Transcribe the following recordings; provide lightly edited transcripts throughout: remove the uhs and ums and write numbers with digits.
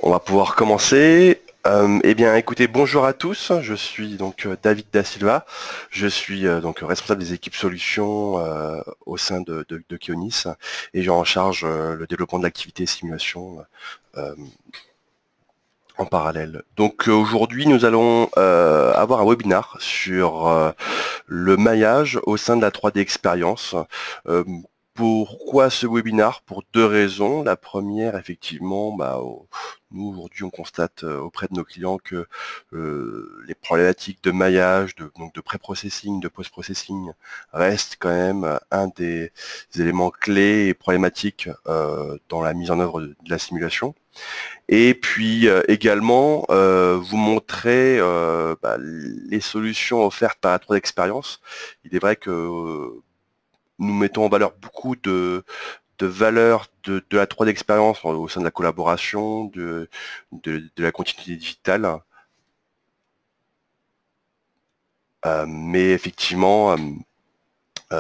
On va pouvoir commencer. Eh bien, écoutez, bonjour à tous. Je suis donc David Da Silva. Je suis donc responsable des équipes solutions au sein de Kionis et j'ai en charge le développement de l'activité simulation euh, en parallèle. Donc aujourd'hui, nous allons avoir un webinar sur le maillage au sein de la 3D Experience. Euh, Pourquoi ce webinar? Pour deux raisons. La première, effectivement, nous aujourd'hui on constate auprès de nos clients que les problématiques de maillage, donc de pré-processing, de post-processing restent quand même un des éléments clés et problématiques dans la mise en œuvre de la simulation. Et puis également vous montrer les solutions offertes par la 3D Experience. Il est vrai que nous mettons en valeur beaucoup de valeurs de la 3D Experience au sein de la collaboration, de la continuité digitale. Mais effectivement, je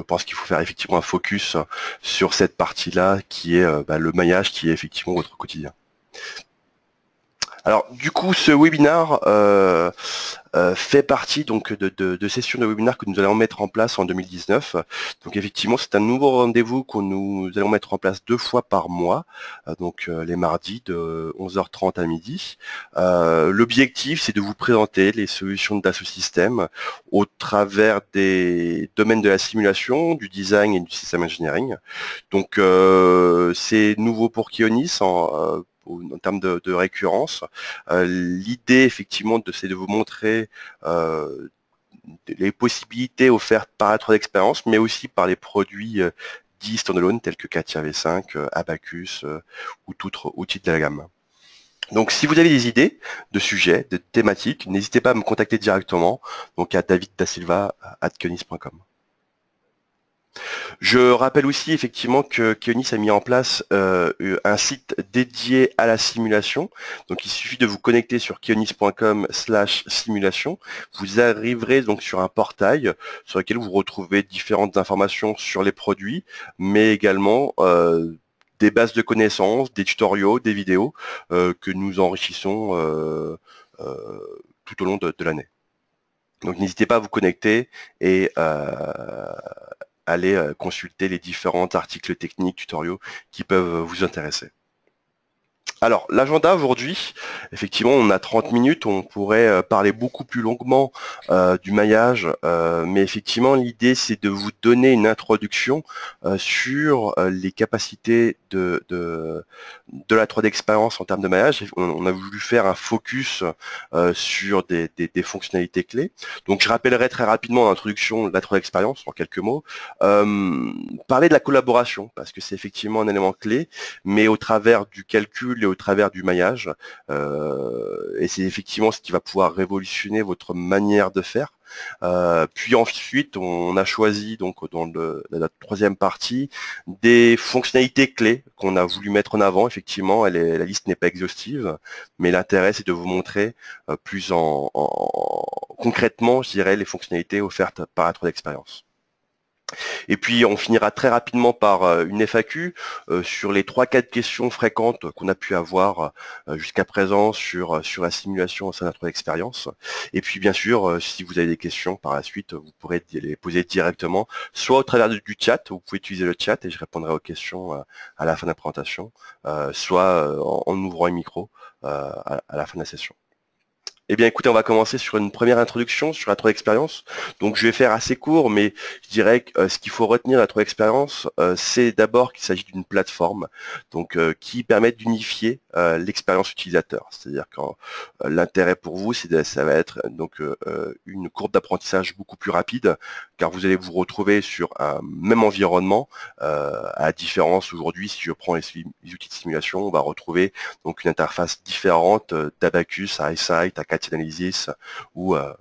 pense qu'il faut faire effectivement un focus sur cette partie-là qui est le maillage, qui est effectivement votre quotidien. Alors du coup, ce webinar fait partie donc de sessions de webinaire que nous allons mettre en place en 2019. Donc effectivement, c'est un nouveau rendez-vous que nous allons mettre en place 2 fois par mois, donc les mardis de 11h30 à midi. L'objectif, c'est de vous présenter les solutions de Dassault Systèmes au travers des domaines de la simulation, du design et du système engineering. Donc c'est nouveau pour Kionis en termes de récurrence. L'idée, effectivement, c'est de vous montrer les possibilités offertes par la 3D Experience, mais aussi par les produits dits standalone, tels que Katia V5, Abacus ou tout autre outil de la gamme. Donc, si vous avez des idées de sujets, de thématiques, n'hésitez pas à me contacter directement, donc à daviddasilva@kionis.com. Je rappelle aussi effectivement que Kionis a mis en place un site dédié à la simulation. Donc il suffit de vous connecter sur kionis.com/simulation. Vous arriverez donc sur un portail sur lequel vous retrouvez différentes informations sur les produits, mais également des bases de connaissances, des tutoriaux, des vidéos que nous enrichissons tout au long de l'année. Donc n'hésitez pas à vous connecter et aller consulter les différents articles techniques, tutoriaux qui peuvent vous intéresser. Alors, l'agenda aujourd'hui, effectivement, on a 30 minutes, on pourrait parler beaucoup plus longuement du maillage, mais effectivement, l'idée, c'est de vous donner une introduction sur les capacités de la 3D Experience en termes de maillage. On a voulu faire un focus sur des fonctionnalités clés. Donc, je rappellerai très rapidement l'introduction de la 3D Experience, en quelques mots. Parler de la collaboration, parce que c'est effectivement un élément clé, mais au travers du calcul et au travers du maillage. Et c'est effectivement ce qui va pouvoir révolutionner votre manière de faire. Puis ensuite, on a choisi donc dans la troisième partie des fonctionnalités clés qu'on a voulu mettre en avant. Effectivement, la liste n'est pas exhaustive, mais l'intérêt c'est de vous montrer plus concrètement, je dirais, les fonctionnalités offertes par la 3D Experience. Et puis on finira très rapidement par une FAQ sur les 3-4 questions fréquentes qu'on a pu avoir jusqu'à présent sur la simulation au sein de notre expérience. Et puis bien sûr, si vous avez des questions par la suite, vous pourrez les poser directement, soit au travers du chat, vous pouvez utiliser le chat et je répondrai aux questions à la fin de la présentation, soit en ouvrant un micro à la fin de la session. Eh bien, écoutez, on va commencer sur une première introduction sur la 3D Experience. Donc, je vais faire assez court, mais je dirais que ce qu'il faut retenir de la 3D Experience, c'est d'abord qu'il s'agit d'une plateforme, donc qui permet d'unifier l'expérience utilisateur. C'est-à-dire que l'intérêt pour vous, ça va être donc une courbe d'apprentissage beaucoup plus rapide, car vous allez vous retrouver sur un même environnement. À la différence aujourd'hui, si je prends les outils de simulation, on va retrouver donc une interface différente d'Abacus à iSight, à Cat Analysis ou à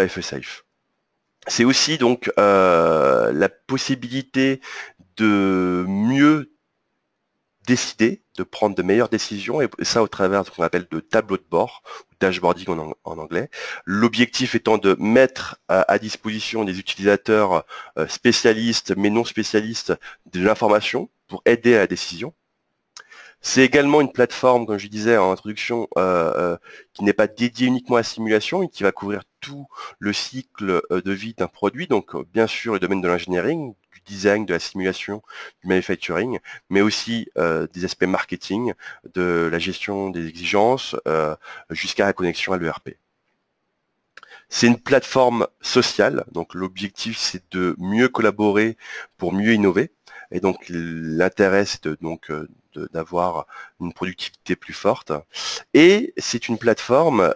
FEsafe. C'est aussi donc la possibilité de mieux décider, de prendre de meilleures décisions, et ça au travers de ce qu'on appelle de tableau de bord, ou dashboarding en anglais. L'objectif étant de mettre à disposition des utilisateurs spécialistes, mais non spécialistes, de l'information pour aider à la décision. C'est également une plateforme, comme je disais en introduction, qui n'est pas dédiée uniquement à la simulation et qui va couvrir tout le cycle de vie d'un produit. Donc, bien sûr, le domaine de l'engineering, du design, de la simulation, du manufacturing, mais aussi des aspects marketing, de la gestion des exigences, jusqu'à la connexion à l'ERP. C'est une plateforme sociale, donc l'objectif c'est de mieux collaborer pour mieux innover. Et donc l'intérêt c'est d'avoir une productivité plus forte. Et c'est une plateforme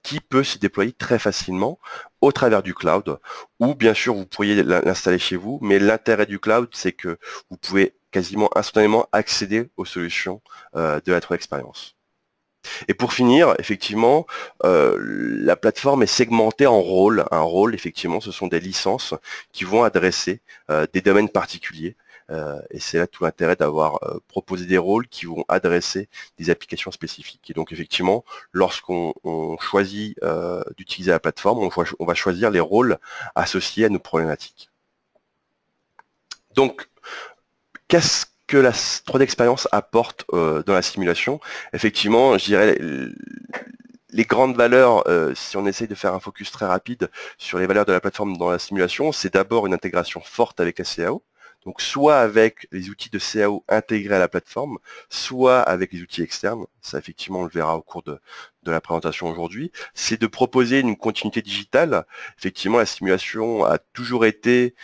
qui peut se déployer très facilement au travers du cloud, ou bien sûr vous pourriez l'installer chez vous, mais l'intérêt du cloud c'est que vous pouvez quasiment instantanément accéder aux solutions de la 3 expérience. Et pour finir, effectivement, la plateforme est segmentée en rôles. Un rôle, effectivement, ce sont des licences qui vont adresser des domaines particuliers. Et c'est là tout l'intérêt d'avoir proposé des rôles qui vont adresser des applications spécifiques. Et donc, effectivement, lorsqu'on choisit d'utiliser la plateforme, on va choisir les rôles associés à nos problématiques. Donc, qu'est-ce que la 3D expérience apporte dans la simulation? Effectivement, je dirais les grandes valeurs, si on essaye de faire un focus très rapide sur les valeurs de la plateforme dans la simulation, c'est d'abord une intégration forte avec la CAO, donc soit avec les outils de CAO intégrés à la plateforme, soit avec les outils externes. Ça, effectivement, on le verra au cours de la présentation aujourd'hui. C'est de proposer une continuité digitale. Effectivement, la simulation a toujours été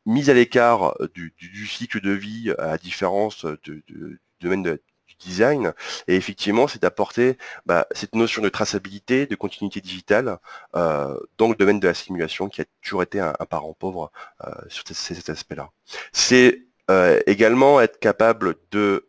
mise à l'écart du cycle de vie, à la différence du domaine du design. Et effectivement, c'est d'apporter cette notion de traçabilité, de continuité digitale dans le domaine de la simulation, qui a toujours été un parent pauvre sur cet aspect-là. C'est également être capable de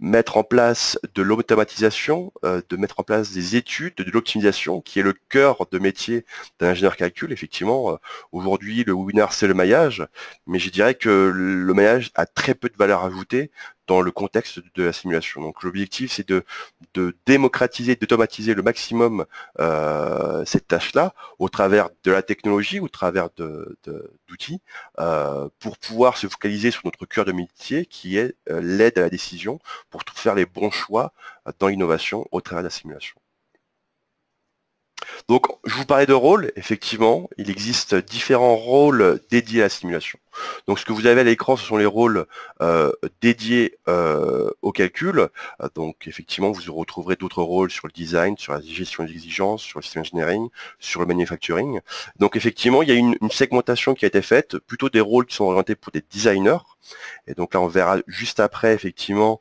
mettre en place de l'automatisation, de mettre en place des études, de l'optimisation, qui est le cœur de métier d'un ingénieur calcul. Effectivement, aujourd'hui, le webinaire, c'est le maillage, mais je dirais que le maillage a très peu de valeur ajoutée dans le contexte de la simulation. Donc l'objectif, c'est de démocratiser, d'automatiser le maximum cette tâche-là au travers de la technologie, au travers d'outils, pour pouvoir se focaliser sur notre cœur de métier, qui est l'aide à la décision, pour faire les bons choix dans l'innovation au travers de la simulation. Donc, je vous parlais de rôles. Effectivement, il existe différents rôles dédiés à la simulation. Donc, ce que vous avez à l'écran, ce sont les rôles dédiés au calcul. Donc, effectivement, vous retrouverez d'autres rôles sur le design, sur la gestion des exigences, sur le system engineering, sur le manufacturing. Donc, effectivement, il y a une segmentation qui a été faite, plutôt des rôles qui sont orientés pour des designers. Et donc là, on verra juste après, effectivement,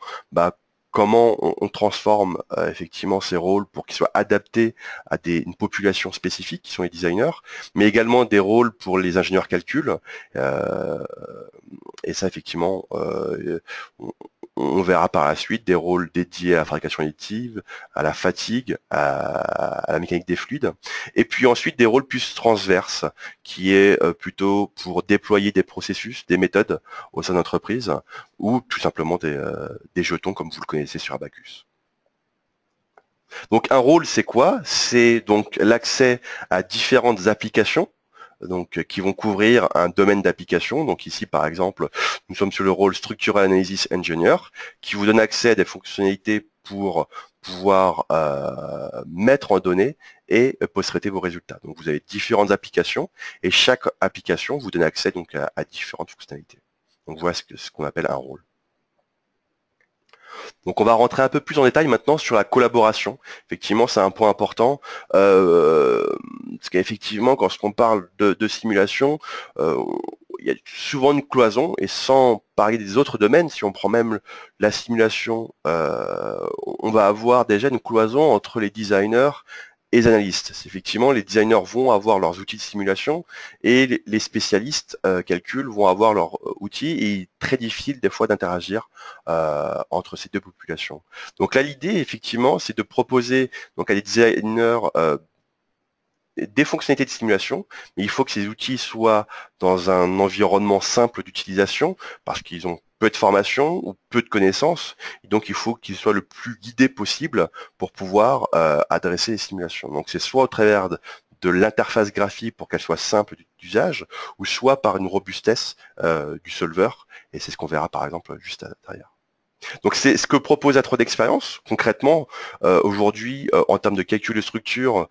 comment on transforme effectivement ces rôles pour qu'ils soient adaptés à une population spécifique, qui sont les designers, mais également des rôles pour les ingénieurs calcul. Et ça, effectivement, on verra par la suite des rôles dédiés à la fabrication additive, à la fatigue, à la mécanique des fluides, et puis ensuite des rôles plus transverses, qui est plutôt pour déployer des processus, des méthodes au sein d'entreprise, ou tout simplement des jetons comme vous le connaissez sur Abacus. Donc un rôle, c'est quoi? C'est donc l'accès à différentes applications, donc qui vont couvrir un domaine d'application. Donc ici, par exemple, nous sommes sur le rôle Structural Analysis Engineer, qui vous donne accès à des fonctionnalités pour pouvoir mettre en données et post-traiter vos résultats. Donc vous avez différentes applications, et chaque application vous donne accès donc à différentes fonctionnalités. Donc voilà ce qu'on appelle un rôle. Donc on va rentrer un peu plus en détail maintenant sur la collaboration. Effectivement, c'est un point important, parce qu'effectivement, lorsqu'on parle de simulation, il y a souvent une cloison, et sans parler des autres domaines, si on prend même la simulation, on va avoir déjà une cloison entre les designers et les analystes. Effectivement, les designers vont avoir leurs outils de simulation, et les spécialistes calcul vont avoir leurs outils, et il est très difficile des fois d'interagir entre ces deux populations. Donc là, l'idée, effectivement, c'est de proposer donc à des designers des fonctionnalités de simulation, mais il faut que ces outils soient dans un environnement simple d'utilisation, parce qu'ils ont peu de formation ou peu de connaissances, et donc il faut qu'ils soient le plus guidés possible pour pouvoir adresser les simulations. Donc c'est soit au travers de l'interface graphique pour qu'elle soit simple d'usage, ou soit par une robustesse du solver, et c'est ce qu'on verra par exemple juste derrière. Donc c'est ce que propose A3 d'expérience. Concrètement, aujourd'hui, en termes de calcul de structure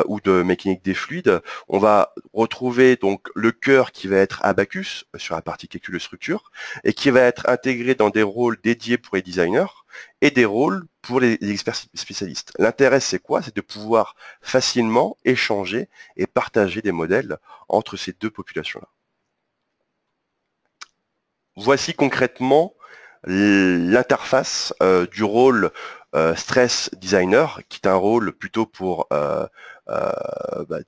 ou de mécanique des fluides, on va retrouver donc le cœur qui va être Abacus sur la partie calcul de structure et qui va être intégré dans des rôles dédiés pour les designers et des rôles pour les experts spécialistes. L'intérêt, c'est quoi? C'est de pouvoir facilement échanger et partager des modèles entre ces deux populations-là. Voici concrètement l'interface du rôle stress designer, qui est un rôle plutôt pour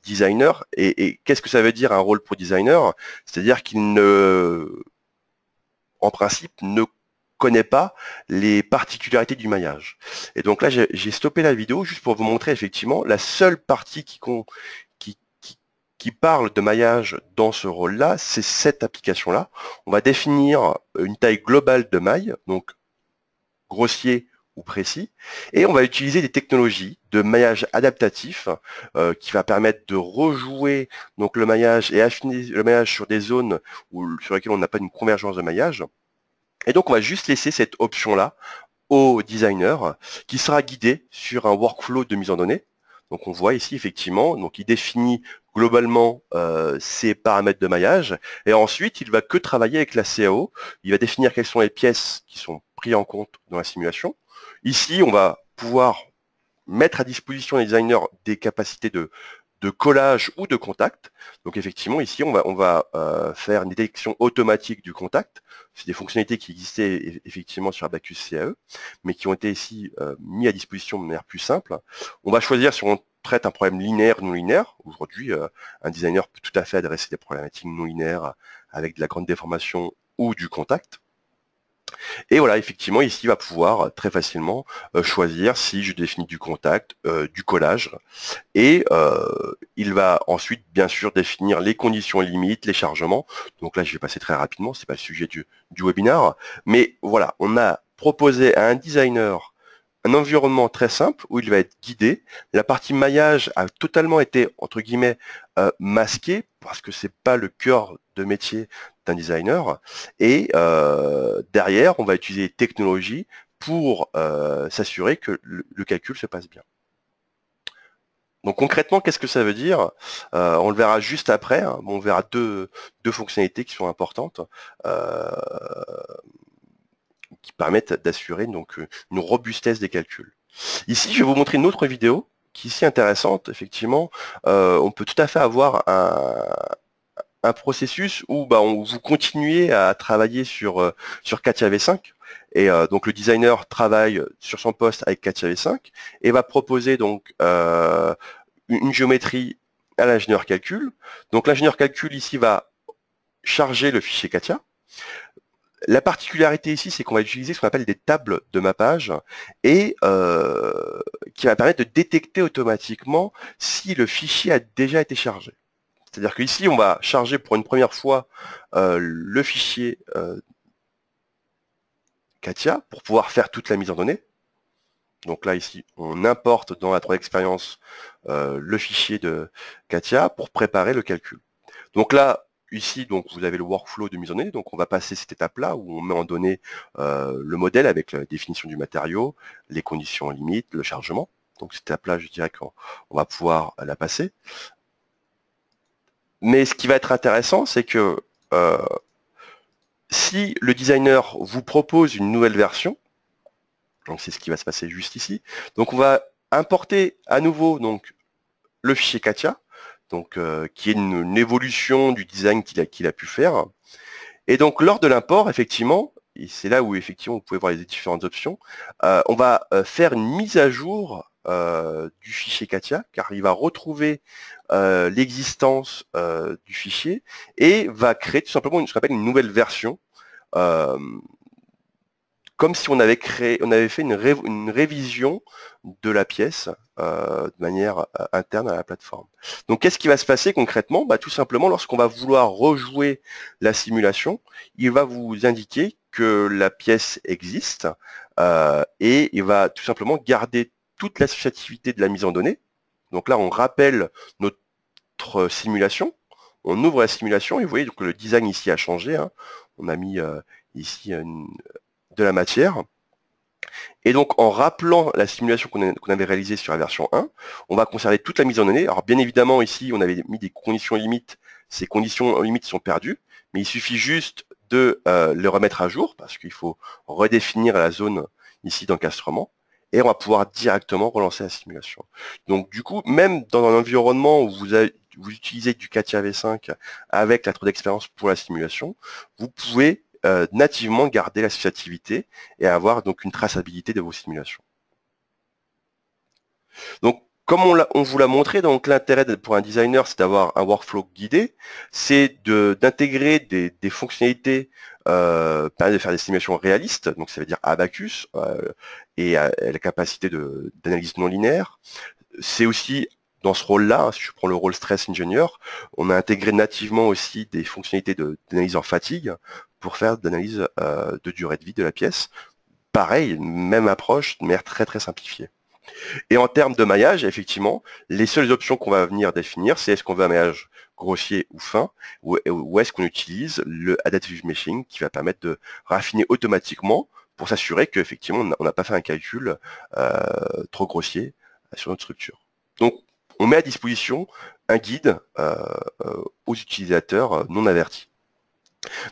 designer. Et qu'est-ce que ça veut dire un rôle pour designer? C'est-à-dire qu'il en principe, ne connaît pas les particularités du maillage. Et donc là, j'ai stoppé la vidéo juste pour vous montrer effectivement la seule partie qui parle de maillage dans ce rôle-là, c'est cette application-là. On va définir une taille globale de maille, donc grossier ou précis, et on va utiliser des technologies de maillage adaptatif qui va permettre de rejouer donc le maillage et affiner le maillage sur des zones sur lesquelles on n'a pas une convergence de maillage. Et donc on va juste laisser cette option-là au designer qui sera guidé sur un workflow de mise en données. Donc on voit ici effectivement, donc il définit globalement ses paramètres de maillage et ensuite il va que travailler avec la CAO. Il va définir quelles sont les pièces qui sont prises en compte dans la simulation. Ici on va pouvoir mettre à disposition des designers des capacités de collage ou de contact. Donc effectivement ici on va faire une détection automatique du contact. C'est des fonctionnalités qui existaient effectivement sur Abacus CAE, mais qui ont été ici mis à disposition de manière plus simple. On va choisir si on traite un problème linéaire ou non linéaire. Aujourd'hui, un designer peut tout à fait adresser des problématiques non linéaires avec de la grande déformation ou du contact. Et voilà, effectivement, ici, il va pouvoir très facilement choisir si je définis du contact, du collage, et il va ensuite, bien sûr, définir les conditions limites, les chargements. Donc là, je vais passer très rapidement, c'est pas le sujet du webinaire, mais voilà, on a proposé à un designer un environnement très simple où il va être guidé. La partie maillage a totalement été, entre guillemets, masquée, parce que c'est pas le cœur de métier d'un designer. Et derrière, on va utiliser les technologies pour s'assurer que le calcul se passe bien. Donc concrètement, qu'est-ce que ça veut dire? On le verra juste après. Hein. Bon, on verra deux fonctionnalités qui sont importantes. Qui permettent d'assurer donc une robustesse des calculs. Ici, je vais vous montrer une autre vidéo qui est ici intéressante. Effectivement, on peut tout à fait avoir un processus où vous continuez à travailler sur CATIA V5 et donc le designer travaille sur son poste avec CATIA V5 et va proposer donc une géométrie à l'ingénieur calcul. Donc l'ingénieur calcul ici va charger le fichier CATIA. La particularité ici, c'est qu'on va utiliser ce qu'on appelle des tables de mappage et qui va permettre de détecter automatiquement si le fichier a déjà été chargé. C'est-à-dire qu'ici, on va charger pour une première fois le fichier CATIA pour pouvoir faire toute la mise en données. Donc là, ici, on importe dans A3 Experience le fichier de CATIA pour préparer le calcul. Donc là, ici, donc, vous avez le workflow de mise en données, donc on va passer cette étape-là où on met en données le modèle avec la définition du matériau, les conditions limites, le chargement. Donc cette étape-là, je dirais qu'on va pouvoir la passer. Mais ce qui va être intéressant, c'est que si le designer vous propose une nouvelle version, donc c'est ce qui va se passer juste ici, donc on va importer à nouveau donc le fichier CATIA, donc qui est une évolution du design qu'il a pu faire. Et donc lors de l'import, effectivement, et c'est là où effectivement vous pouvez voir les différentes options, on va faire une mise à jour du fichier CATIA, car il va retrouver l'existence du fichier et va créer tout simplement ce qu'on appelle une nouvelle version, comme si on avait fait une révision de la pièce de manière interne à la plateforme. Donc qu'est-ce qui va se passer concrètement? Tout simplement, lorsqu'on va vouloir rejouer la simulation, il va vous indiquer que la pièce existe et il va tout simplement garder toute l'associativité de la mise en données. Donc là, on rappelle notre notre simulation. On ouvre la simulation et vous voyez donc le design ici a changé. Hein. On a mis ici de la matière. Et donc, en rappelant la simulation qu'on avait réalisée sur la version 1, on va conserver toute la mise en données. Alors, bien évidemment, ici, on avait mis des conditions limites. Ces conditions limites sont perdues, mais il suffit juste de le remettre à jour, parce qu'il faut redéfinir la zone ici d'encastrement, et on va pouvoir directement relancer la simulation. Donc, du coup, même dans un environnement où vous utilisez du CATIA V5 avec la 3D expérience pour la simulation, vous pouvez nativement garder l'associativité et avoir donc une traçabilité de vos simulations. Donc, comme on vous l'a montré, donc l'intérêt pour un designer, c'est d'avoir un workflow guidé, c'est d'intégrer des fonctionnalités permettent de faire des simulations réalistes, donc ça veut dire Abacus et la capacité d'analyse non linéaire. C'est aussi dans ce rôle-là, si je prends le rôle Stress Engineer, on a intégré nativement aussi des fonctionnalités d'analyse en fatigue pour faire d'analyse de durée de vie de la pièce. Pareil, même approche, de manière très très simplifiée. Et en termes de maillage, effectivement, les seules options qu'on va venir définir, c'est est-ce qu'on veut un maillage grossier ou fin, ou est-ce qu'on utilise le Adaptive Meshing qui va permettre de raffiner automatiquement pour s'assurer qu'effectivement on n'a pas fait un calcul trop grossier sur notre structure. Donc, on met à disposition un guide aux utilisateurs non avertis.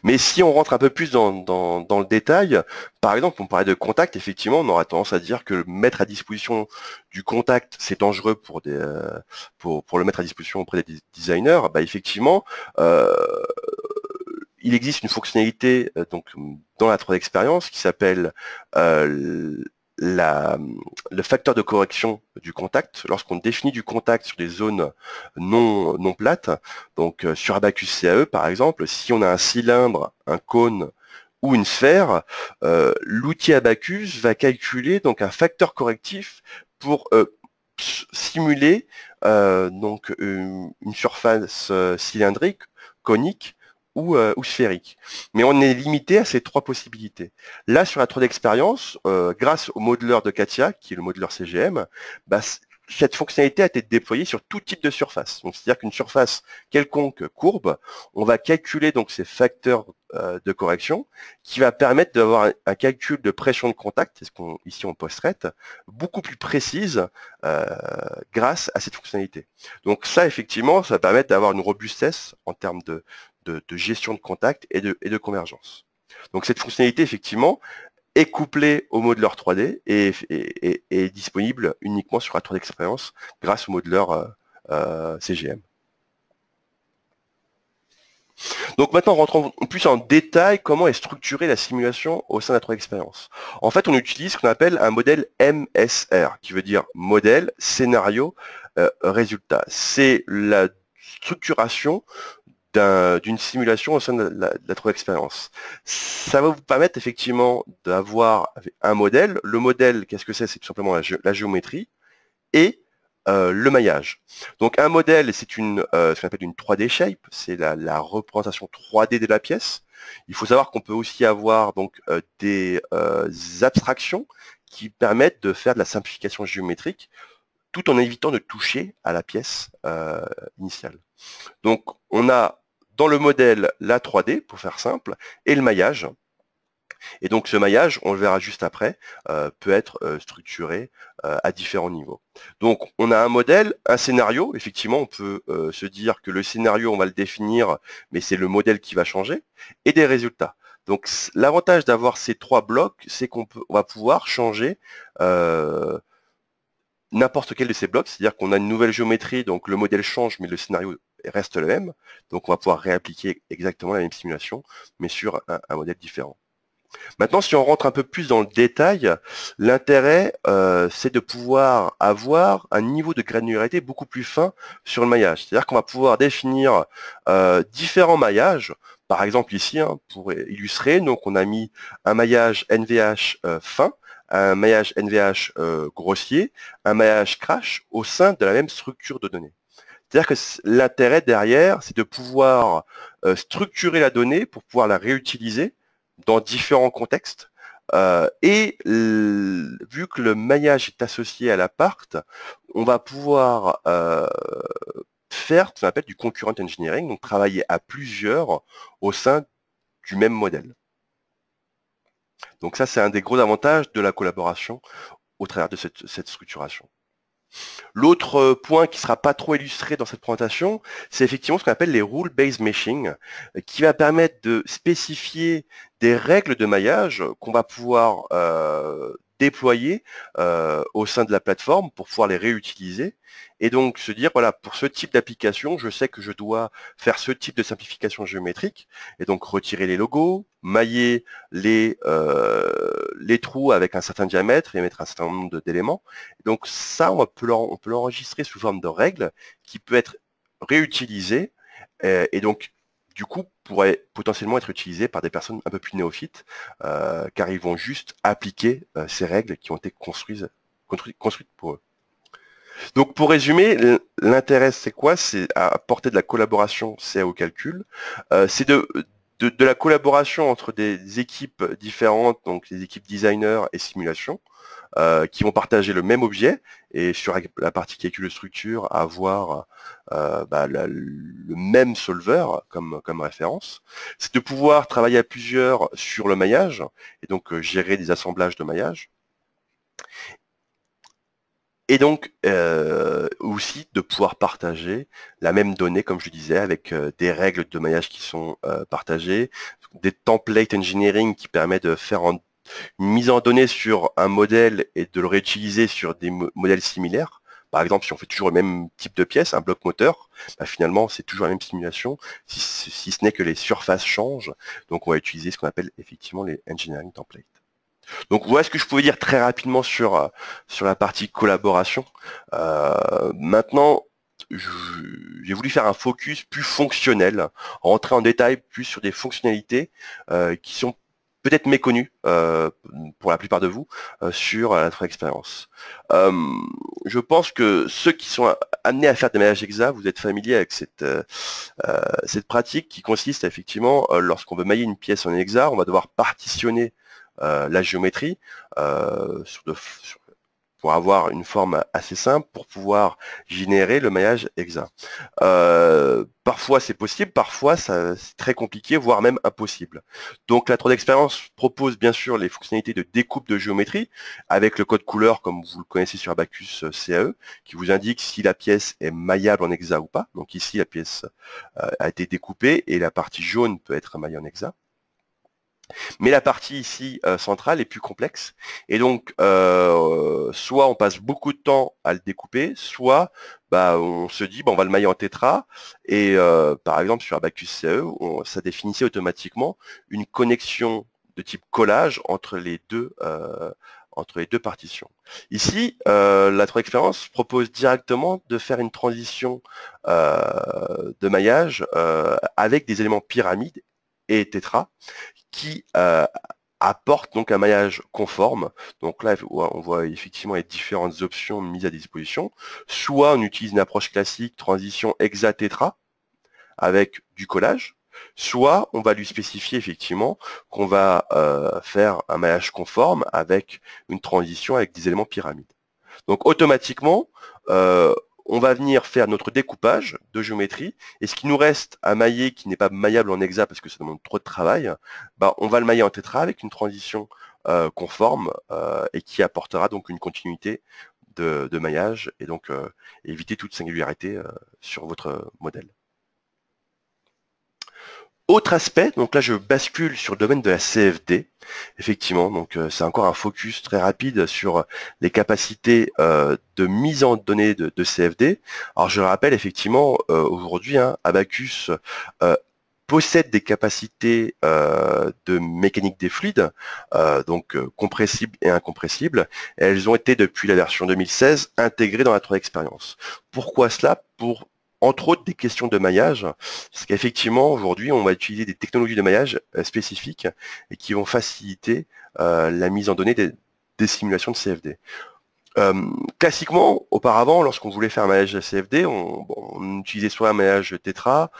Mais si on rentre un peu plus dans le détail, par exemple, on parlait de contact, effectivement, on aura tendance à dire que mettre à disposition du contact, c'est dangereux pour le mettre à disposition auprès des designers. Bah, effectivement, il existe une fonctionnalité donc dans la 3D expérience qui s'appelle le facteur de correction du contact. Lorsqu'on définit du contact sur des zones non plates, donc sur Abacus CAE par exemple, si on a un cylindre, un cône ou une sphère, l'outil Abacus va calculer donc un facteur correctif pour simuler donc une surface cylindrique, conique ou sphérique. Mais on est limité à ces trois possibilités. Là, sur la 3D expérience, grâce au modeleur de CATIA, qui est le modeleur CGM, bah, cette fonctionnalité a été déployée sur tout type de surface. Donc, c'est-à-dire qu'une surface quelconque courbe, on va calculer donc ces facteurs de correction qui va permettre d'avoir un calcul de pression de contact, c'est ce qu'on ici on post-traite, beaucoup plus précise grâce à cette fonctionnalité. Donc ça, effectivement, ça va permettre d'avoir une robustesse en termes de gestion de contact et de convergence. Donc cette fonctionnalité, effectivement, est couplée au modeleur 3D et est disponible uniquement sur la 3D expérience grâce au modeleur CGM. Donc maintenant, rentrons plus en détail comment est structurée la simulation au sein de la 3D expérience. En fait, on utilise ce qu'on appelle un modèle MSR, qui veut dire modèle, scénario, résultat. C'est la structuration d'une simulation au sein de la 3D expérience. Ça va vous permettre effectivement d'avoir un modèle. Le modèle, qu'est-ce que c'est? C'est tout simplement la géométrie et le maillage. Donc un modèle, c'est ce qu'on appelle une 3D shape, c'est la représentation 3D de la pièce. Il faut savoir qu'on peut aussi avoir donc des abstractions qui permettent de faire de la simplification géométrique tout en évitant de toucher à la pièce initiale. Donc on a dans le modèle la 3D, pour faire simple, et le maillage. Et donc ce maillage, on le verra juste après, peut être structuré à différents niveaux. Donc on a un modèle, un scénario, effectivement on peut se dire que le scénario on va le définir, mais c'est le modèle qui va changer, et des résultats. Donc l'avantage d'avoir ces trois blocs, c'est qu'on va pouvoir changer n'importe quel de ces blocs, c'est-à-dire qu'on a une nouvelle géométrie, donc le modèle change, mais le scénario reste le même. Donc on va pouvoir réappliquer exactement la même simulation, mais sur un modèle différent. Maintenant, si on rentre un peu plus dans le détail, l'intérêt, c'est de pouvoir avoir un niveau de granularité beaucoup plus fin sur le maillage. C'est-à-dire qu'on va pouvoir définir différents maillages. Par exemple ici, hein, pour illustrer, donc on a mis un maillage NVH fin, un maillage NVH grossier, un maillage crash au sein de la même structure de données. C'est-à-dire que l'intérêt derrière, c'est de pouvoir structurer la donnée pour pouvoir la réutiliser dans différents contextes. Vu que le maillage est associé à l'appart, on va pouvoir faire ce qu'on appelle du concurrent engineering, donc travailler à plusieurs au sein du même modèle. Donc ça, c'est un des gros avantages de la collaboration au travers de cette structuration. L'autre point qui ne sera pas trop illustré dans cette présentation, c'est effectivement ce qu'on appelle les rule-based meshing, qui va permettre de spécifier des règles de maillage qu'on va pouvoir déployer au sein de la plateforme pour pouvoir les réutiliser. Et donc se dire, voilà, pour ce type d'application, je sais que je dois faire ce type de simplification géométrique, et donc retirer les logos, mailler les trous avec un certain diamètre et mettre un certain nombre d'éléments. Donc ça, on peut l'enregistrer sous forme de règles qui peut être réutilisé et donc du coup pourrait potentiellement être utilisé par des personnes un peu plus néophytes car ils vont juste appliquer ces règles qui ont été construites pour eux. Donc pour résumer, l'intérêt c'est quoi? C'est apporter de la collaboration CA au calcul. C'est de la collaboration entre des équipes différentes, donc les équipes designer et simulation, qui vont partager le même objet et sur la partie calcul de structure avoir le même solver comme référence. C'est de pouvoir travailler à plusieurs sur le maillage et donc gérer des assemblages de maillage. Et donc aussi de pouvoir partager la même donnée, comme je disais, avec des règles de maillage qui sont partagées, des templates engineering qui permettent de faire une mise en données sur un modèle et de le réutiliser sur des modèles similaires. Par exemple, si on fait toujours le même type de pièce, un bloc moteur, finalement c'est toujours la même simulation, si ce n'est que les surfaces changent. Donc on va utiliser ce qu'on appelle effectivement les engineering templates. Donc voilà ce que je pouvais dire très rapidement sur la partie collaboration. Maintenant, j'ai voulu faire un focus plus fonctionnel, rentrer en détail plus sur des fonctionnalités qui sont peut-être méconnues pour la plupart de vous sur la 3 expérience. Je pense que ceux qui sont amenés à faire des maillages exa, vous êtes familiers avec cette pratique qui consiste à, effectivement, lorsqu'on veut mailler une pièce en exa, on va devoir partitionner la géométrie pour avoir une forme assez simple pour pouvoir générer le maillage exa. Parfois c'est possible, parfois c'est très compliqué, voire même impossible. Donc la 3D Experience propose bien sûr les fonctionnalités de découpe de géométrie avec le code couleur comme vous le connaissez sur Abacus CAE qui vous indique si la pièce est maillable en exa ou pas. Donc ici la pièce a été découpée et la partie jaune peut être maillée en exa. Mais la partie ici centrale est plus complexe. Et donc, soit on passe beaucoup de temps à le découper, soit on se dit, on va le mailler en tétra. Et par exemple, sur Abacus CE, ça définissait automatiquement une connexion de type collage entre les deux partitions. Ici, la 3 expérience propose directement de faire une transition de maillage avec des éléments pyramides et tétra qui apporte donc un maillage conforme. Donc là, on voit effectivement les différentes options mises à disposition. Soit on utilise une approche classique, transition hexa-tétra, avec du collage, soit on va lui spécifier effectivement qu'on va faire un maillage conforme avec une transition avec des éléments pyramides. Donc automatiquement, on va venir faire notre découpage de géométrie, et ce qui nous reste à mailler, qui n'est pas maillable en hexa parce que ça demande trop de travail, on va le mailler en tétra avec une transition conforme et qui apportera donc une continuité de maillage et donc éviter toute singularité sur votre modèle. Autre aspect, donc là je bascule sur le domaine de la CFD, effectivement, donc c'est encore un focus très rapide sur les capacités de mise en données de CFD. Alors je rappelle effectivement, aujourd'hui, Abacus possède des capacités de mécanique des fluides, donc compressibles et incompressibles, et elles ont été depuis la version 2016 intégrées dans la 3D Experience. Pourquoi cela? Pour entre autres des questions de maillage, parce qu'effectivement aujourd'hui on va utiliser des technologies de maillage spécifiques et qui vont faciliter la mise en données des simulations de CFD. Classiquement, auparavant, lorsqu'on voulait faire un maillage CFD, on utilisait soit un maillage tétra,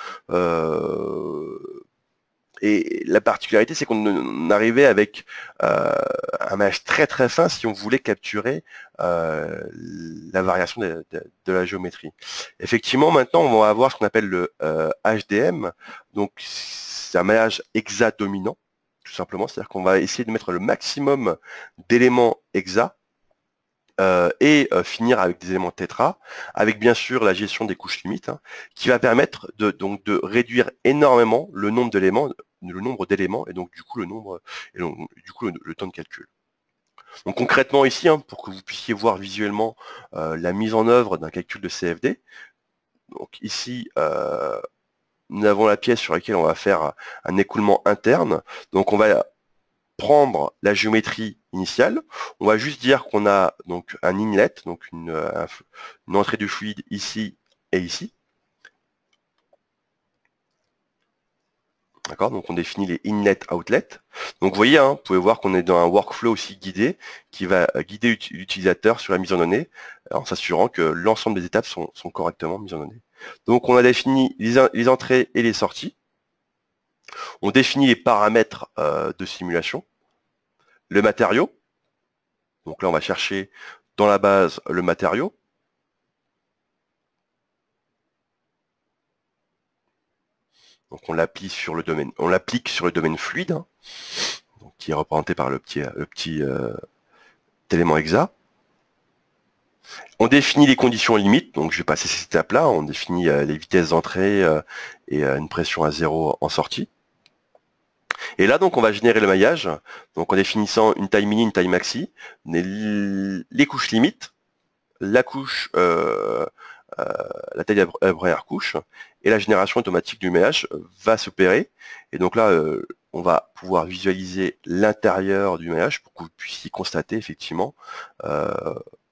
Et la particularité, c'est qu'on arrivait avec un maillage très très fin si on voulait capturer la variation de la géométrie. Effectivement, maintenant, on va avoir ce qu'on appelle le HDM. Donc, c'est un maillage hexa dominant, tout simplement. C'est-à-dire qu'on va essayer de mettre le maximum d'éléments hexa et finir avec des éléments tétra, avec bien sûr la gestion des couches limites, hein, qui va permettre donc de réduire énormément le nombre d'éléments, et donc du coup le temps de calcul. Donc concrètement ici, hein, pour que vous puissiez voir visuellement la mise en œuvre d'un calcul de CFD, donc ici nous avons la pièce sur laquelle on va faire un écoulement interne. Donc on va prendre la géométrie initiale, on va juste dire qu'on a donc un inlet, donc une entrée de fluide ici et ici. D'accord, donc on définit les inlet outlet. Donc vous voyez, hein, vous pouvez voir qu'on est dans un workflow aussi guidé qui va guider l'utilisateur sur la mise en données en s'assurant que l'ensemble des étapes sont correctement mises en données. Donc on a défini les entrées et les sorties. On définit les paramètres de simulation. Le matériau. Donc là, on va chercher dans la base le matériau. Donc on l'applique sur le domaine fluide, hein, donc, qui est représenté par le petit élément hexa. On définit les conditions limites, donc je vais passer cette étape-là. On définit les vitesses d'entrée et une pression à 0 en sortie. Et là, donc, on va générer le maillage, donc en définissant une taille mini, une taille maxi, les couches limites, la couche, la taille de la première couche, et la génération automatique du maillage va s'opérer. Et donc là, on va pouvoir visualiser l'intérieur du maillage pour que vous puissiez constater effectivement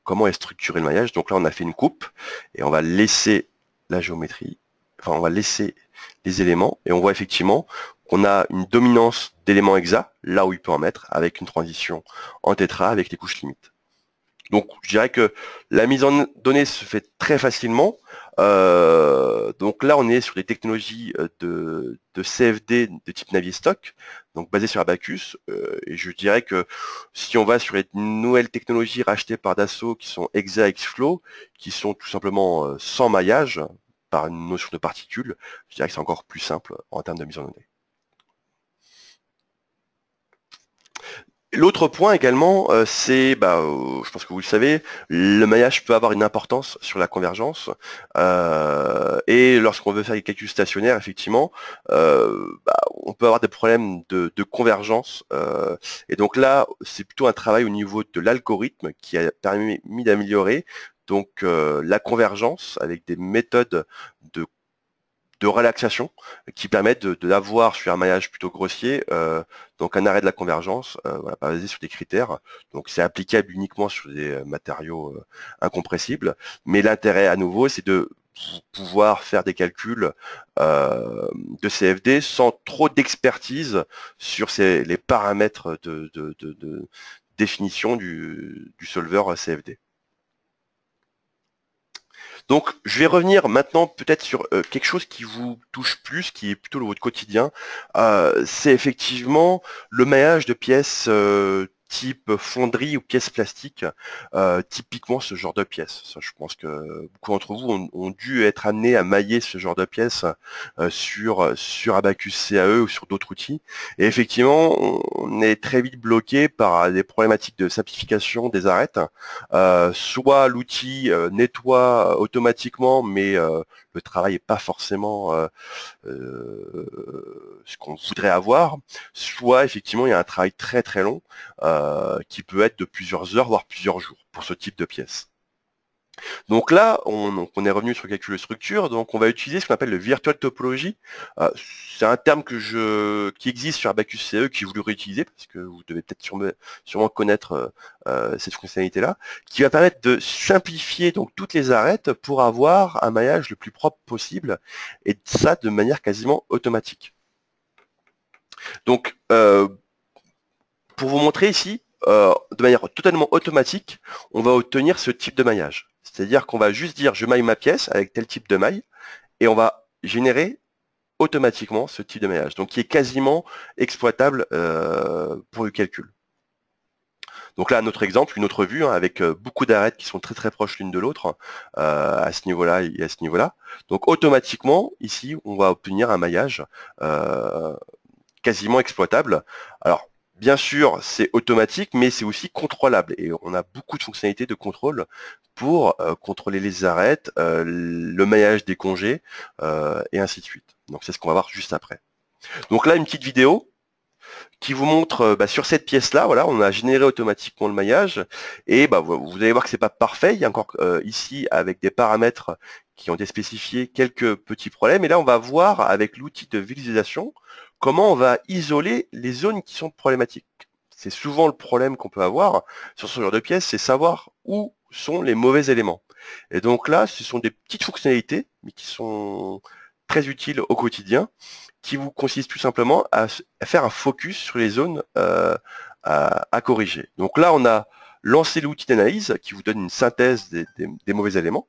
comment est structuré le maillage. Donc là, on a fait une coupe et on va laisser la géométrie, enfin on va laisser les éléments et on voit effectivement qu'on a une dominance d'éléments hexa, là où il peut en mettre, avec une transition en tétra avec les couches limites. Donc je dirais que la mise en données se fait très facilement. Donc là, on est sur des technologies de CFD de type Navier-Stock, donc basées sur Abacus. Et je dirais que si on va sur les nouvelles technologies rachetées par Dassault, qui sont Hexa, Xflow, qui sont tout simplement sans maillage, par une notion de particules, je dirais que c'est encore plus simple en termes de mise en données. L'autre point également, c'est, je pense que vous le savez, le maillage peut avoir une importance sur la convergence. Et lorsqu'on veut faire des calculs stationnaires, effectivement, on peut avoir des problèmes de convergence. Et donc là, c'est plutôt un travail au niveau de l'algorithme qui a permis d'améliorer donc la convergence avec des méthodes de relaxation qui permettent d'avoir sur un maillage plutôt grossier donc un arrêt de la convergence voilà, basé sur des critères. Donc c'est applicable uniquement sur des matériaux incompressibles, mais l'intérêt à nouveau c'est de pouvoir faire des calculs de CFD sans trop d'expertise sur les paramètres de définition du solveur CFD. Donc, je vais revenir maintenant peut-être sur quelque chose qui vous touche plus, qui est plutôt votre quotidien. C'est effectivement le maillage de pièces type fonderie ou pièces plastiques, typiquement ce genre de pièces. Ça, je pense que beaucoup d'entre vous ont dû être amenés à mailler ce genre de pièces sur Abacus CAE ou sur d'autres outils. Et effectivement, on est très vite bloqué par des problématiques de simplification des arêtes. Soit l'outil nettoie automatiquement, mais le travail n'est pas forcément ce qu'on voudrait avoir, soit effectivement il y a un travail très très long qui peut être de plusieurs heures, voire plusieurs jours pour ce type de pièce. Donc là, on est revenu sur le calcul de structure, donc on va utiliser ce qu'on appelle le virtual topology. C'est un terme qui existe sur Abacus CE, qui vous le réutilisez, parce que vous devez peut-être sûrement connaître cette fonctionnalité-là, qui va permettre de simplifier donc toutes les arêtes pour avoir un maillage le plus propre possible, et ça de manière quasiment automatique. Donc, pour vous montrer ici, de manière totalement automatique, on va obtenir ce type de maillage. C'est-à-dire qu'on va juste dire je maille ma pièce avec tel type de maille et on va générer automatiquement ce type de maillage, donc qui est quasiment exploitable pour le calcul. Donc là, un autre exemple, une autre vue, hein, avec beaucoup d'arêtes qui sont très très proches l'une de l'autre, à ce niveau-là et à ce niveau-là. Donc automatiquement, ici, on va obtenir un maillage quasiment exploitable. Alors, bien sûr, c'est automatique, mais c'est aussi contrôlable. Et on a beaucoup de fonctionnalités de contrôle pour contrôler les arêtes, le maillage des congés, et ainsi de suite. Donc c'est ce qu'on va voir juste après. Donc là, une petite vidéo qui vous montre sur cette pièce-là, voilà, on a généré automatiquement le maillage, et vous allez voir que c'est pas parfait, il y a encore ici avec des paramètres qui ont été spécifiés quelques petits problèmes, et là on va voir avec l'outil de visualisation comment on va isoler les zones qui sont problématiques. C'est souvent le problème qu'on peut avoir sur ce genre de pièce, c'est savoir où sont les mauvais éléments. Et donc là, ce sont des petites fonctionnalités, mais qui sont très utiles au quotidien, qui vous consiste tout simplement à faire un focus sur les zones à corriger. Donc là, on a lancé l'outil d'analyse qui vous donne une synthèse des mauvais éléments.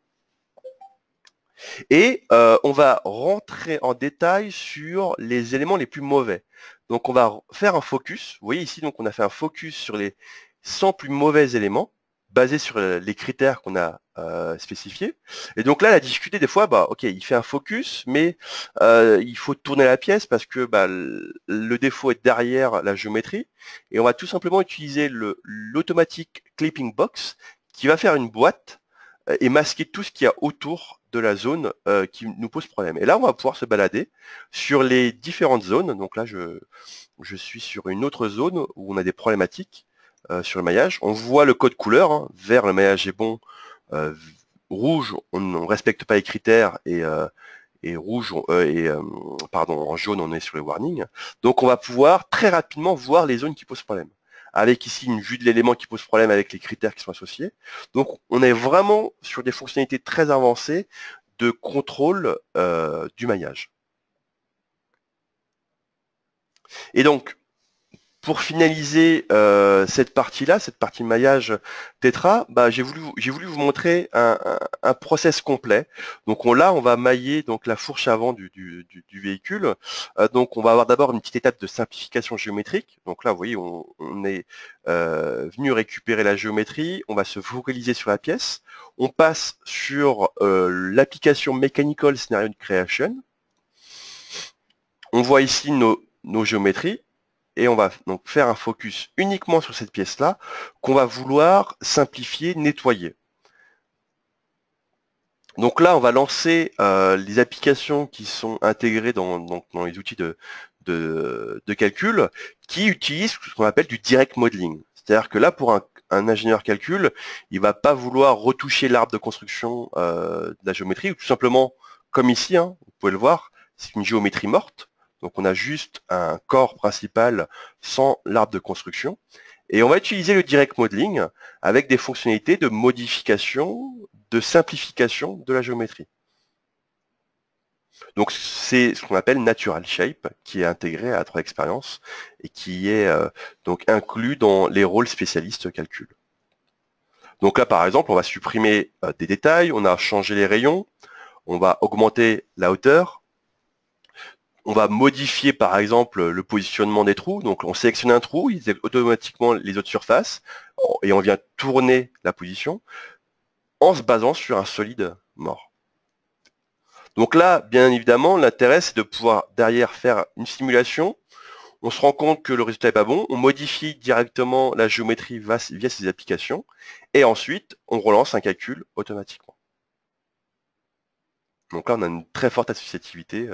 Et on va rentrer en détail sur les éléments les plus mauvais. Donc on va faire un focus. Vous voyez ici, donc on a fait un focus sur les 100 plus mauvais éléments, basé sur les critères qu'on a spécifiés. Et donc là, la difficulté des fois, ok, il fait un focus, mais il faut tourner la pièce parce que le défaut est derrière la géométrie. Et on va tout simplement utiliser l'automatic clipping box qui va faire une boîte et masquer tout ce qu'il y a autour de la zone qui nous pose problème. Et là, on va pouvoir se balader sur les différentes zones. Donc là, je suis sur une autre zone où on a des problématiques sur le maillage. On voit le code couleur, hein. Vert, le maillage est bon. Rouge, on ne respecte pas les critères. Et rouge, pardon, en jaune, on est sur les warnings. Donc on va pouvoir très rapidement voir les zones qui posent problème. Avec ici une vue de l'élément qui pose problème avec les critères qui sont associés. Donc on est vraiment sur des fonctionnalités très avancées de contrôle du maillage. Et donc, pour finaliser cette partie-là, cette partie maillage Tetra, j'ai voulu vous montrer un process complet. Donc là, on va mailler donc la fourche avant du véhicule. Donc on va avoir d'abord une petite étape de simplification géométrique. Donc là, vous voyez, on est venu récupérer la géométrie. On va se focaliser sur la pièce. On passe sur l'application Mechanical Scenario Creation. On voit ici nos géométries. Et on va donc faire un focus uniquement sur cette pièce-là qu'on va vouloir simplifier, nettoyer. Donc là, on va lancer les applications qui sont intégrées dans les outils de calcul qui utilisent ce qu'on appelle du direct modeling. C'est-à-dire que là, pour un ingénieur calcul, il va pas vouloir retoucher l'arbre de construction de la géométrie, ou tout simplement, comme ici, hein, vous pouvez le voir, c'est une géométrie morte. Donc on a juste un corps principal sans l'arbre de construction. Et on va utiliser le direct modeling avec des fonctionnalités de modification, de simplification de la géométrie. Donc c'est ce qu'on appelle Natural Shape, qui est intégré à 3Experience et qui est donc inclus dans les rôles spécialistes calcul. Donc là, par exemple, on va supprimer des détails, on a changé les rayons, on va augmenter la hauteur. On va modifier par exemple le positionnement des trous. Donc on sélectionne un trou, il détecte automatiquement les autres surfaces et on vient tourner la position en se basant sur un solide mort. Donc là, bien évidemment, l'intérêt c'est de pouvoir derrière faire une simulation. On se rend compte que le résultat n'est pas bon, on modifie directement la géométrie via ces applications et ensuite on relance un calcul automatiquement. Donc là, on a une très forte associativité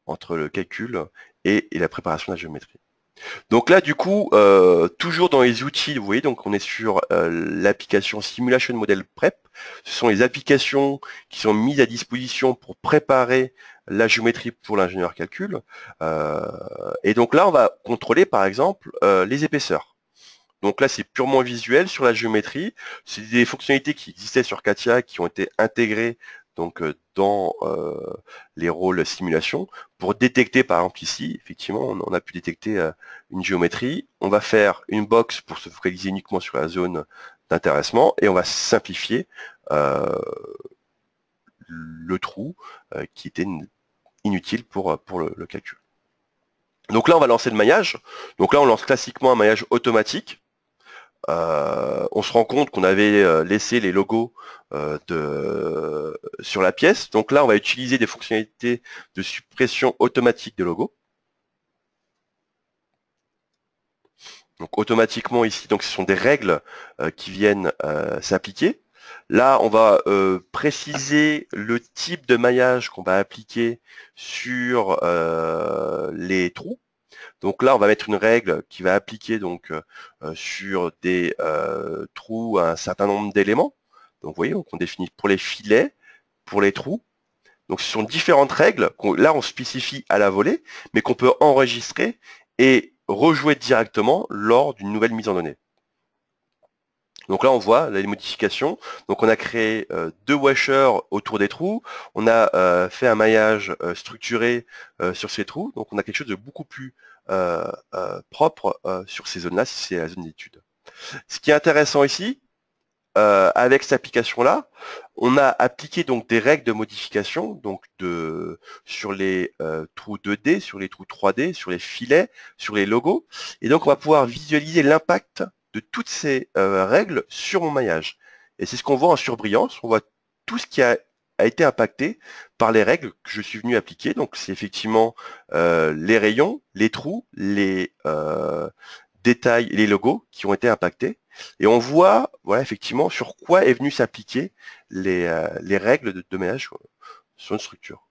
entre le calcul et la préparation de la géométrie. Donc là, du coup, toujours dans les outils, vous voyez, donc on est sur l'application Simulation Model Prep. Ce sont les applications qui sont mises à disposition pour préparer la géométrie pour l'ingénieur calcul. Et donc là, on va contrôler, par exemple, les épaisseurs. Donc là, c'est purement visuel sur la géométrie. C'est des fonctionnalités qui existaient sur CATIA, qui ont été intégrées donc dans les rôles simulation pour détecter, par exemple ici, effectivement, on a pu détecter une géométrie. On va faire une box pour se focaliser uniquement sur la zone d'intéressement et on va simplifier le trou qui était inutile pour le calcul. Donc là, on va lancer le maillage. Donc là, on lance classiquement un maillage automatique. On se rend compte qu'on avait laissé les logos sur la pièce. Donc là, on va utiliser des fonctionnalités de suppression automatique des logos. Donc automatiquement ici, donc ce sont des règles qui viennent s'appliquer. Là, on va préciser le type de maillage qu'on va appliquer sur les trous. Donc là, on va mettre une règle qui va appliquer donc sur des trous un certain nombre d'éléments. Donc vous voyez, on définit pour les filets, pour les trous. Donc ce sont différentes règles là on spécifie à la volée, mais qu'on peut enregistrer et rejouer directement lors d'une nouvelle mise en données. Donc là on voit les modifications. Donc on a créé deux washers autour des trous, on a fait un maillage structuré sur ces trous, donc on a quelque chose de beaucoup plus propre sur ces zones-là, si c'est la zone d'étude. Ce qui est intéressant ici, avec cette application-là, on a appliqué donc des règles de modification donc sur les trous 2D, sur les trous 3D, sur les filets, sur les logos, et donc on va pouvoir visualiser l'impact de toutes ces règles sur mon maillage. Et c'est ce qu'on voit en surbrillance, on voit tout ce qui a été impacté par les règles que je suis venu appliquer. Donc c'est effectivement les rayons, les trous, les détails, les logos qui ont été impactés. Et on voit, voilà, effectivement, sur quoi est venu s'appliquer les règles de maillage sur une structure.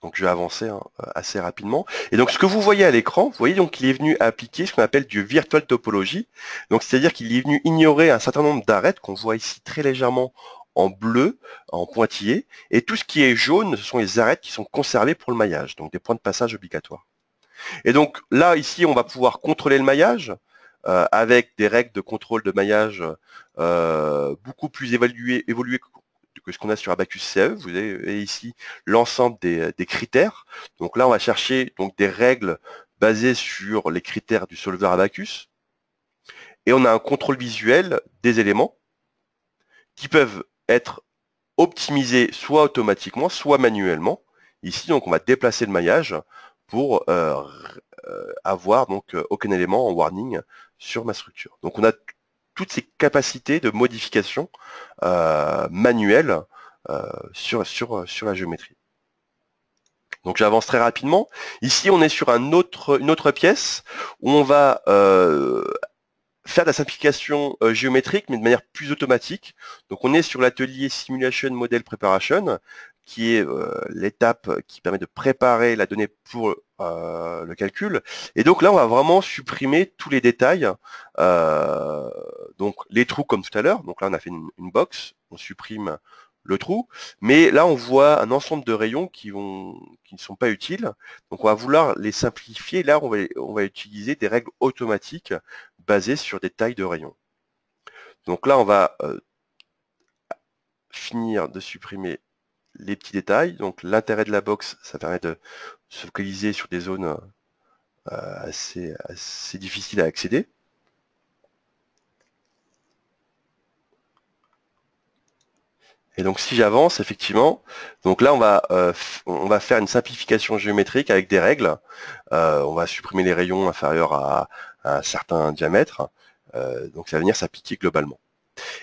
Donc je vais avancer assez rapidement. Et donc ce que vous voyez à l'écran, vous voyez donc qu'il est venu appliquer ce qu'on appelle du virtual topology. Donc c'est-à-dire qu'il est venu ignorer un certain nombre d'arêtes qu'on voit ici très légèrement en bleu, en pointillé. Et tout ce qui est jaune, ce sont les arêtes qui sont conservées pour le maillage, donc des points de passage obligatoires. Et donc là, ici, on va pouvoir contrôler le maillage avec des règles de contrôle de maillage beaucoup plus évoluées que ce qu'on a sur Abacus CE. Vous avez ici l'ensemble des critères. Donc là, on va chercher donc des règles basées sur les critères du solveur Abacus. Et on a un contrôle visuel des éléments qui peuvent être optimisés soit automatiquement, soit manuellement. Ici, donc, on va déplacer le maillage pour avoir donc aucun élément en warning sur ma structure. Donc on a toutes ces capacités de modification manuelle sur la géométrie. Donc j'avance très rapidement. Ici on est sur une autre pièce où on va faire de la simplification géométrique, mais de manière plus automatique. Donc on est sur l'atelier Simulation Model Preparation, qui est l'étape qui permet de préparer la donnée pour le calcul. Et donc là, on va vraiment supprimer tous les détails. Donc les trous comme tout à l'heure. Donc là, on a fait une box, on supprime le trou. Mais là, on voit un ensemble de rayons qui ne sont pas utiles. Donc on va vouloir les simplifier. Là, on va utiliser des règles automatiques basées sur des tailles de rayons. Donc là, on va finir de supprimer les petits détails. Donc l'intérêt de la box, ça permet de se focaliser sur des zones assez difficiles à accéder. Et donc si j'avance, effectivement, donc là on va faire une simplification géométrique avec des règles. On va supprimer les rayons inférieurs à un certain diamètre. Donc ça va venir s'appliquer globalement.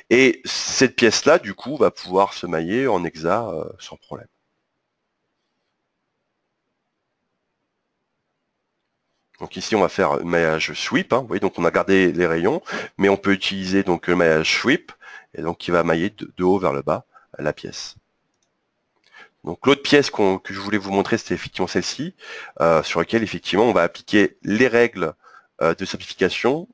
Et cette pièce-là, du coup, va pouvoir se mailler en hexa sans problème. Donc ici, on va faire un maillage sweep. Vous voyez, donc on a gardé les rayons, mais on peut utiliser donc le maillage sweep, et donc qui va mailler de haut vers le bas la pièce. Donc l'autre pièce que je voulais vous montrer, c'était effectivement celle-ci, sur laquelle effectivement on va appliquer les règles de simplification.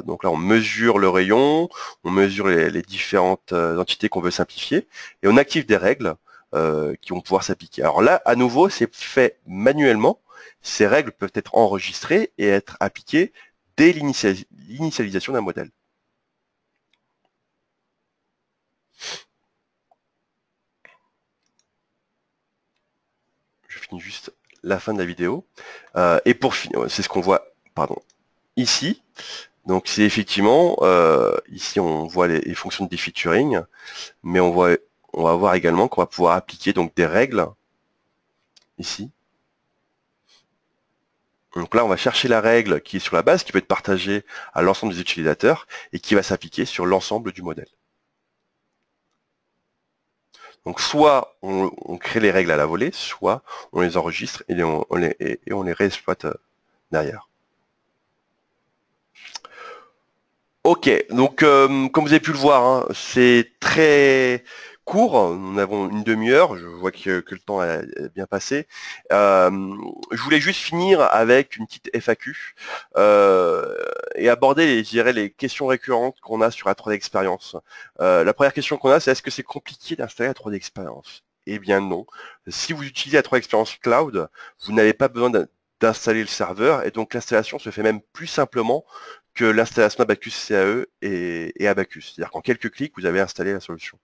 Donc là, on mesure le rayon, on mesure les différentes entités qu'on veut simplifier, et on active des règles qui vont pouvoir s'appliquer. Alors là, à nouveau, c'est fait manuellement. Ces règles peuvent être enregistrées et être appliquées dès l'initialisation d'un modèle. Je finis juste la fin de la vidéo. Et pour finir, c'est ce qu'on voit, pardon, ici. Donc c'est effectivement, ici on voit les fonctions de defeaturing, mais on voit on va voir également qu'on va pouvoir appliquer donc des règles ici. Donc là, on va chercher la règle qui est sur la base, qui peut être partagée à l'ensemble des utilisateurs et qui va s'appliquer sur l'ensemble du modèle. Donc soit on crée les règles à la volée, soit on les enregistre et on les réexploite derrière. Ok, donc comme vous avez pu le voir, hein, c'est très court, nous avons une demi-heure, je vois que le temps a bien passé. Je voulais juste finir avec une petite FAQ et aborder, je dirais, les questions récurrentes qu'on a sur la 3D Experience. La première question qu'on a, c'est est-ce que c'est compliqué d'installer la 3D Experience? Eh bien non. Si vous utilisez la 3D Experience Cloud, vous n'avez pas besoin d'installer le serveur et donc l'installation se fait même plus simplement que l'installation Abacus CAE et Abacus. C'est-à-dire qu'en quelques clics, vous avez installé la solution.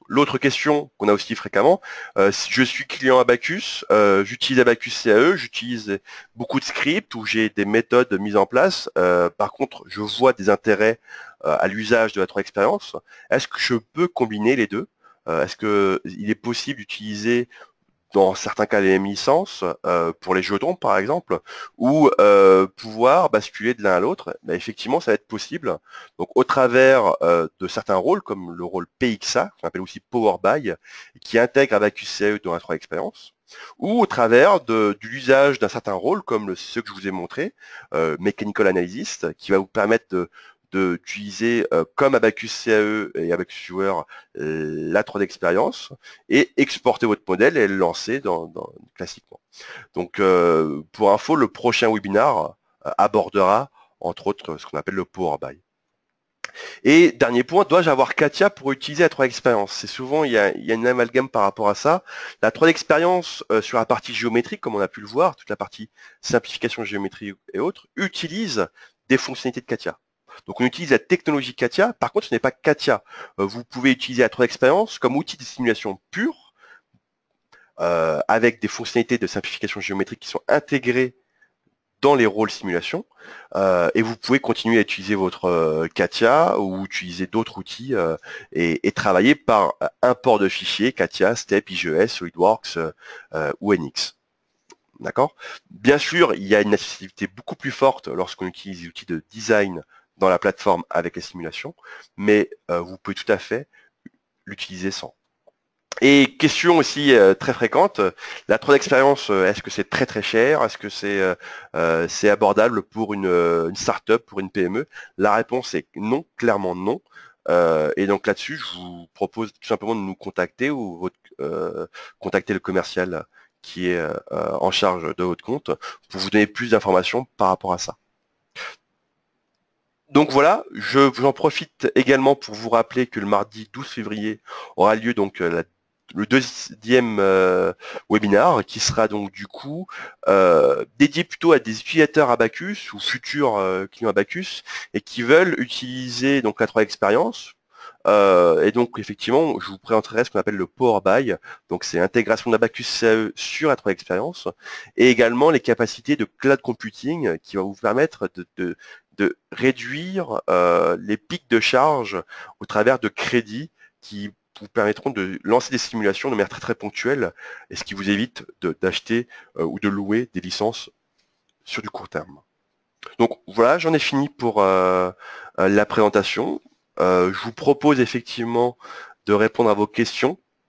L'autre question qu'on a aussi fréquemment, si je suis client Abacus, j'utilise Abacus CAE, j'utilise beaucoup de scripts où j'ai des méthodes mises en place. Par contre, je vois des intérêts à l'usage de la 3 expérience. Est-ce que je peux combiner les deux? Est-ce qu'il est possible d'utiliser dans certains cas les mêmes licences, pour les jetons par exemple, ou pouvoir basculer de l'un à l'autre? Ben, effectivement, ça va être possible. Donc au travers de certains rôles, comme le rôle PXA, qu'on appelle aussi Power By, qui intègre Abacus CAE dans la 3 expérience, ou au travers de l'usage d'un certain rôle, comme ceux que je vous ai montré, Mechanical Analyst, qui va vous permettre d'utiliser comme Abacus CAE et Abacus Viewer la 3D expérience et exporter votre modèle et le lancer classiquement. Donc pour info, le prochain webinaire abordera entre autres ce qu'on appelle le Power By. Et dernier point, dois-je avoir Katia pour utiliser la 3D expérience? C'est souvent, il y a une amalgame par rapport à ça. La 3D expérience sur la partie géométrique, comme on a pu le voir, toute la partie simplification géométrie et autres, utilise des fonctionnalités de Katia. Donc on utilise la technologie Katia. Par contre, ce n'est pas Katia. Vous pouvez utiliser la 3D expérience comme outil de simulation pure, avec des fonctionnalités de simplification géométrique qui sont intégrées dans les rôles simulation, et vous pouvez continuer à utiliser votre Katia ou utiliser d'autres outils et travailler par import de fichiers Katia, Step, IGES, SolidWorks ou NX. D'accord? Bien sûr, il y a une accessibilité beaucoup plus forte lorsqu'on utilise les outils de design dans la plateforme avec les simulations, mais vous pouvez tout à fait l'utiliser sans. Et question aussi très fréquente, la 3D expérience, est-ce que c'est très très cher? Est-ce que c'est abordable pour une start-up, pour une PME? La réponse est non, clairement non. Et donc là-dessus, je vous propose tout simplement de nous contacter ou contacter le commercial qui est en charge de votre compte pour vous donner plus d'informations par rapport à ça. Donc voilà, je vous en profite également pour vous rappeler que le mardi 12 février aura lieu donc le deuxième webinaire qui sera donc du coup dédié plutôt à des utilisateurs Abacus ou futurs clients Abacus et qui veulent utiliser donc la 3 expérience. Et donc effectivement, je vous présenterai ce qu'on appelle le Power By, donc c'est l'intégration d'Abacus CAE sur la 3 expérience, et également les capacités de cloud computing qui va vous permettre de réduire les pics de charge au travers de crédits qui vous permettront de lancer des simulations de manière très très ponctuelle, et ce qui vous évite d'acheter ou de louer des licences sur du court terme. Donc voilà, j'en ai fini pour la présentation. Je vous propose effectivement de répondre à vos questions